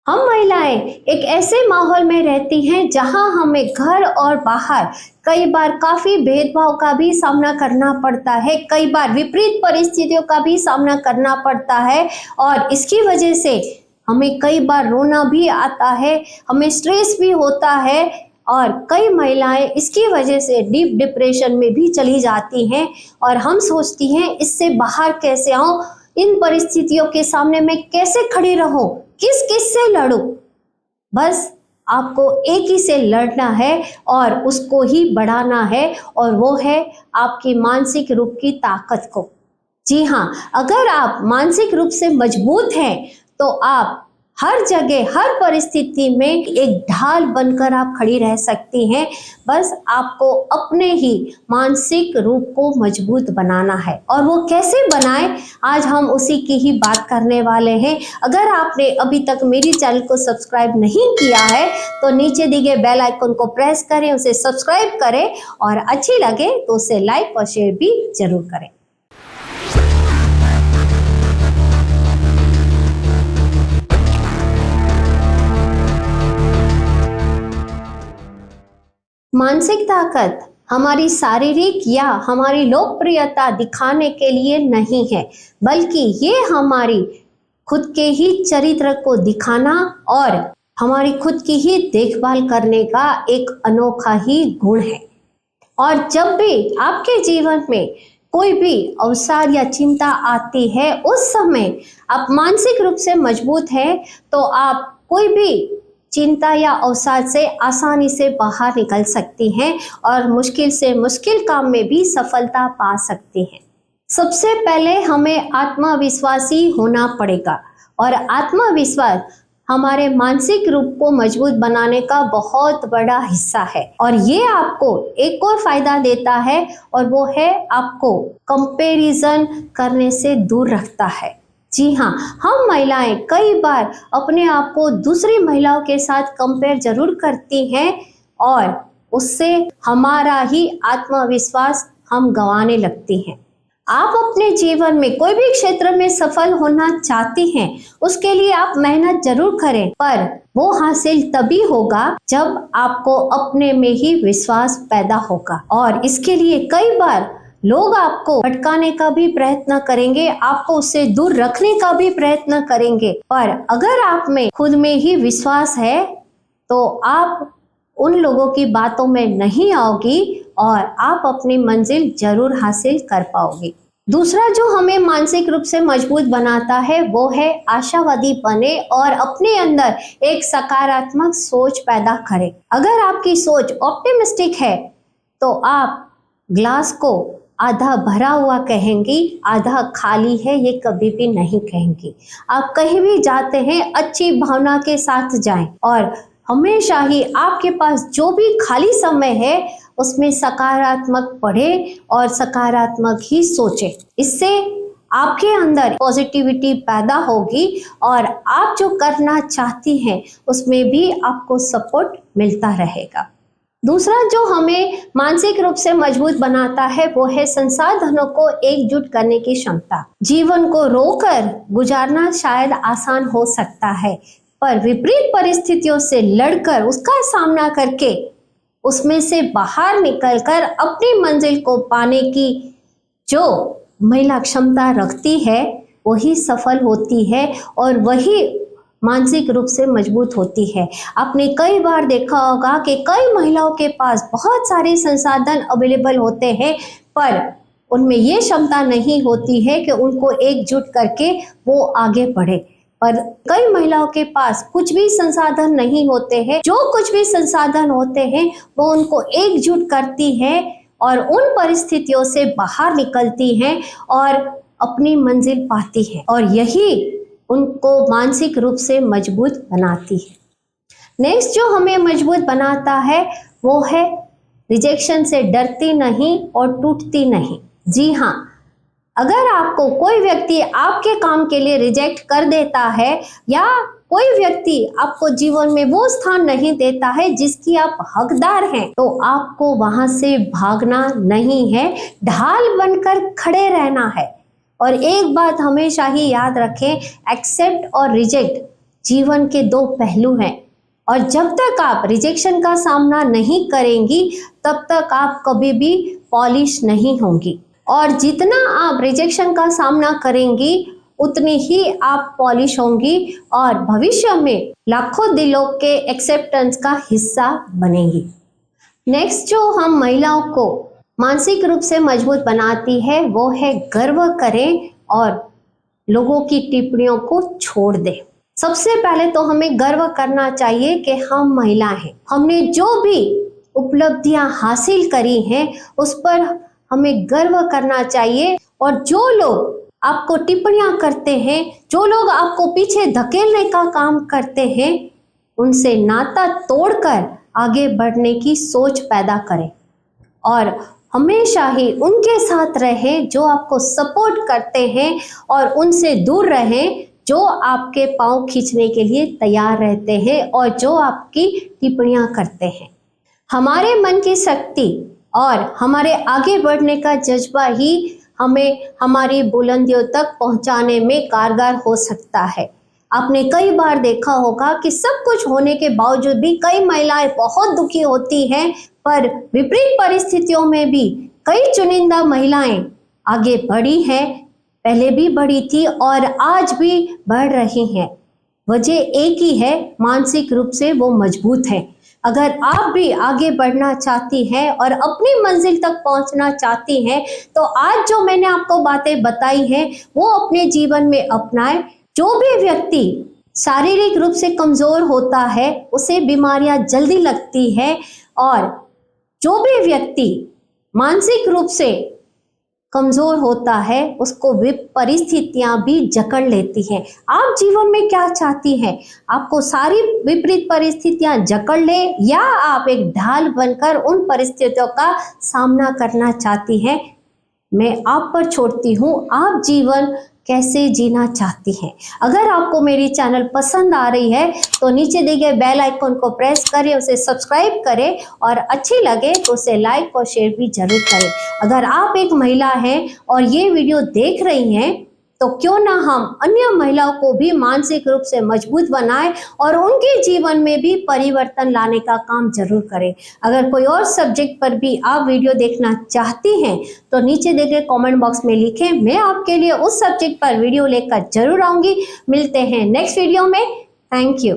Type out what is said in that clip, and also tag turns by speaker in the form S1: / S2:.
S1: हम महिलाएं एक ऐसे माहौल में रहती हैं जहां हमें घर और बाहर कई बार काफी भेदभाव का भी सामना करना पड़ता है, कई बार विपरीत परिस्थितियों का भी सामना करना पड़ता है और इसकी वजह से हमें कई बार रोना भी आता है, हमें स्ट्रेस भी होता है और कई महिलाएं इसकी वजह से डीप डिप्रेशन में भी चली जाती हैं और हम सोचती हैं इससे बाहर कैसे आऊं, इन परिस्थितियों के सामने मैं कैसे खड़ी रहूं, किस किस से लड़ूं। बस आपको एक ही से लड़ना है और उसको ही बढ़ाना है और वो है आपकी मानसिक रूप की ताकत को। जी हाँ, अगर आप मानसिक रूप से मजबूत हैं तो आप हर जगह हर परिस्थिति में एक ढाल बनकर आप खड़ी रह सकती हैं। बस आपको अपने ही मानसिक रूप को मजबूत बनाना है और वो कैसे बनाए, आज हम उसी की ही बात करने वाले हैं। अगर आपने अभी तक मेरी चैनल को सब्सक्राइब नहीं किया है तो नीचे दिए गए बेल आइकन को प्रेस करें, उसे सब्सक्राइब करें और अच्छी लगे तो उसे लाइक और शेयर भी जरूर करें। मानसिक ताकत हमारी शारीरिक या हमारी लोकप्रियता दिखाने के लिए नहीं है, बल्कि ये हमारी खुद के ही चरित्र को दिखाना और हमारी खुद की ही देखभाल करने का एक अनोखा ही गुण है। और जब भी आपके जीवन में कोई भी अवसर या चिंता आती है, उस समय आप मानसिक रूप से मजबूत हैं तो आप कोई भी चिंता या अवसाद से आसानी से बाहर निकल सकती हैं और मुश्किल से मुश्किल काम में भी सफलता पा सकती हैं। सबसे पहले हमें आत्मविश्वासी होना पड़ेगा और आत्मविश्वास हमारे मानसिक रूप को मजबूत बनाने का बहुत बड़ा हिस्सा है और ये आपको एक और फायदा देता है और वो है आपको कंपैरिजन करने से दूर रखता है। जी हाँ, हम महिलाएं कई बार अपने आप को दूसरी महिलाओं के साथ कंपेयर जरूर करती हैं और उससे हमारा ही आत्मविश्वास हम गंवाने लगती हैं। आप अपने जीवन में कोई भी क्षेत्र में सफल होना चाहती हैं, उसके लिए आप मेहनत जरूर करें, पर वो हासिल तभी होगा जब आपको अपने में ही विश्वास पैदा होगा और इसके लिए कई बार लोग आपको भटकाने का भी प्रयत्न करेंगे, आपको उससे दूर रखने का भी प्रयत्न करेंगे, पर अगर आप में खुद में ही विश्वास है तो आप उन लोगों की बातों में नहीं आओगी और आप अपनी मंजिल जरूर हासिल कर पाओगी। दूसरा जो हमें मानसिक रूप से मजबूत बनाता है वो है आशावादी बने और अपने अंदर एक सकारात्मक सोच पैदा करें। अगर आपकी सोच ऑप्टिमिस्टिक है तो आप ग्लास को आधा भरा हुआ कहेंगी, आधा खाली है ये कभी भी नहीं कहेंगी। आप कहीं भी जाते हैं अच्छी भावना के साथ जाएं और हमेशा ही आपके पास जो भी खाली समय है उसमें सकारात्मक पढ़े और सकारात्मक ही सोचे। इससे आपके अंदर पॉजिटिविटी पैदा होगी और आप जो करना चाहती हैं उसमें भी आपको सपोर्ट मिलता रहेगा। दूसरा जो हमें मानसिक रूप से मजबूत बनाता है वो है संसाधनों को एकजुट करने की क्षमता। जीवन को रोकर गुजारना शायद आसान हो सकता है, पर विपरीत परिस्थितियों से लड़कर उसका सामना करके उसमें से बाहर निकलकर अपनी मंजिल को पाने की जो महिला क्षमता रखती है वही सफल होती है और वही मानसिक रूप से मजबूत होती है। आपने कई बार देखा होगा कि कई महिलाओं के पास बहुत सारे संसाधन अवेलेबल होते हैं, पर उनमें ये क्षमता नहीं होती है कि उनको एकजुट करके वो आगे बढ़े। पर कई महिलाओं के पास कुछ भी संसाधन नहीं होते हैं, जो कुछ भी संसाधन होते हैं वो उनको एकजुट करती है और उन परिस्थितियों से बाहर निकलती हैं और अपनी मंजिल पाती है और यही उनको मानसिक रूप से मजबूत बनाती है। नेक्स्ट जो हमें मजबूत बनाता है वो है रिजेक्शन से डरती नहीं और टूटती नहीं। जी हाँ, अगर आपको कोई व्यक्ति आपके काम के लिए रिजेक्ट कर देता है या कोई व्यक्ति आपको जीवन में वो स्थान नहीं देता है जिसकी आप हकदार हैं, तो आपको वहां से भागना नहीं है, ढाल बनकर खड़े रहना है। और एक बात हमेशा ही याद रखें, एक्सेप्ट और रिजेक्ट जीवन के दो पहलू हैं और जब तक आप रिजेक्शन का सामना नहीं करेंगी तब तक आप कभी भी पॉलिश नहीं होंगी। और जितना आप रिजेक्शन का सामना करेंगी उतनी ही आप पॉलिश होंगी और भविष्य में लाखों दिलों के एक्सेप्टेंस का हिस्सा बनेंगी। नेक्स्ट जो हम महिलाओं को मानसिक रूप से मजबूत बनाती है वो है गर्व करें और लोगों की टिप्पणियों को छोड़ दें। सबसे पहले तो हमें गर्व करना चाहिए कि हम महिला हैं। हमने जो भी उपलब्धियां हासिल करी हैं उस पर हमें गर्व करना चाहिए। और जो लोग आपको टिप्पणियां करते हैं, जो लोग आपको पीछे धकेलने का काम करते हैं, उनसे नाता तोड़कर आगे बढ़ने की सोच पैदा करें और हमेशा ही उनके साथ रहें जो आपको सपोर्ट करते हैं और उनसे दूर रहें जो आपके पांव खींचने के लिए तैयार रहते हैं और जो आपकी टिप्पणियां करते हैं। हमारे मन की शक्ति और हमारे आगे बढ़ने का जज्बा ही हमें हमारी बुलंदियों तक पहुंचाने में कारगर हो सकता है। आपने कई बार देखा होगा कि सब कुछ होने के बावजूद भी कई महिलाएं बहुत दुखी होती हैं, पर विपरीत परिस्थितियों में भी कई चुनिंदा महिलाएं आगे बढ़ी हैं, पहले भी बढ़ी थी और आज भी बढ़ रही हैं। वजह एक ही है, मानसिक रूप से वो मजबूत है। अगर आप भी आगे बढ़ना चाहती हैं और अपनी मंजिल तक पहुंचना चाहती हैं तो आज जो मैंने आपको बातें बताई हैं वो अपने जीवन में अपनाएं। जो भी व्यक्ति शारीरिक रूप से कमजोर होता है उसे बीमारियां जल्दी लगती है और जो भी व्यक्ति मानसिक रूप से कमजोर होता है उसको परिस्थितियां भी जकड़ लेती हैं। आप जीवन में क्या चाहती हैं? आपको सारी विपरीत परिस्थितियां जकड़ ले या आप एक ढाल बनकर उन परिस्थितियों का सामना करना चाहती हैं? मैं आप पर छोड़ती हूँ, आप जीवन कैसे जीना चाहती हैं। अगर आपको मेरी चैनल पसंद आ रही है तो नीचे दिए गए बेल आइकन को प्रेस करें, उसे सब्सक्राइब करें और अच्छी लगे तो उसे लाइक और शेयर भी जरूर करें। अगर आप एक महिला हैं और ये वीडियो देख रही हैं तो क्यों ना हम अन्य महिलाओं को भी मानसिक रूप से मजबूत बनाएं और उनके जीवन में भी परिवर्तन लाने का काम जरूर करें। अगर कोई और सब्जेक्ट पर भी आप वीडियो देखना चाहती हैं तो नीचे दिए गए कमेंट बॉक्स में लिखें, मैं आपके लिए उस सब्जेक्ट पर वीडियो लेकर जरूर आऊंगी। मिलते हैं नेक्स्ट वीडियो में। Thank you.